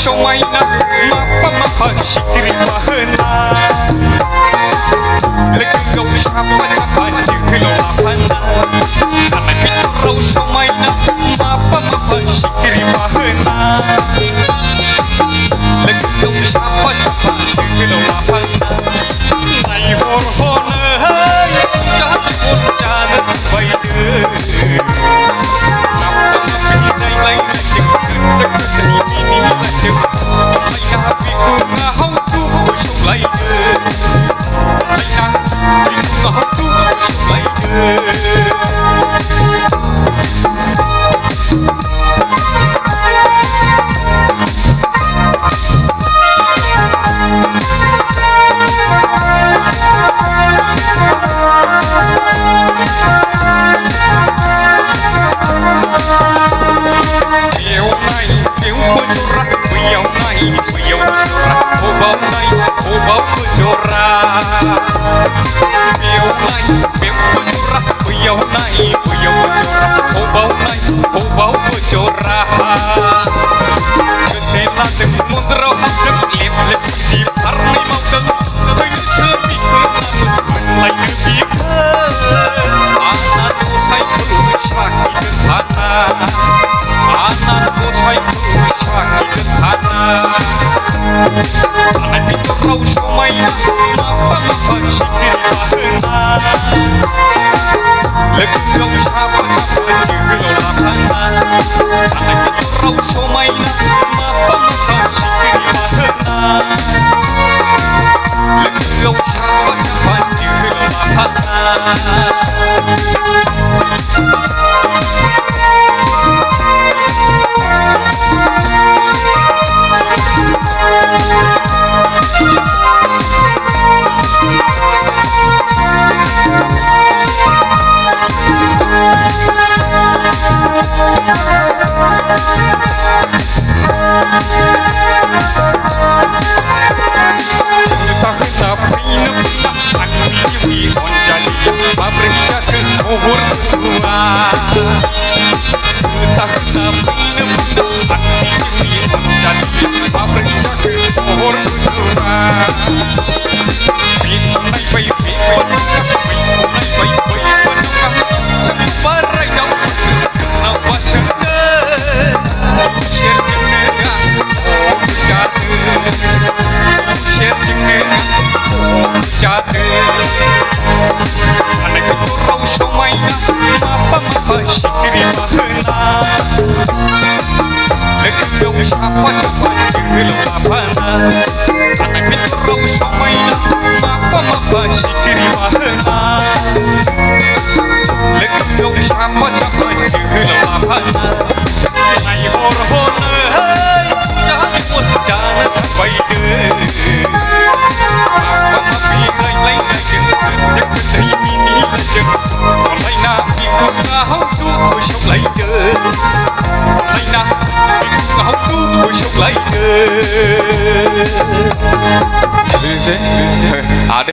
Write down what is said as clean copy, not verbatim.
Mainna mapa sikiri bahana legau siapa capan jelo lapana karena itu rau mainna mapa sikiri bahana legau siapa capan jelo lapana nai hor hona jangan pun jangan baide napa pilih lain cek ini cek bau bocora kesela dem mundro hadem lep lep di parni mau deng toy sepi lai nebi anak sai kurusaki dehana anak sai kurusaki dehana anak itu kau somai mapa sikir bahana legau siapa jelo lapana anak itu rau somaina mapa sikiri bahana legau siapa jelo lapana anak itu rau somaina mapa sikiri bahana legau siapa jelo lapana anak itu rau somaina mapa sikiri bahana legau siapa jelo lapana nai hor hona jangan pun jangan baide later.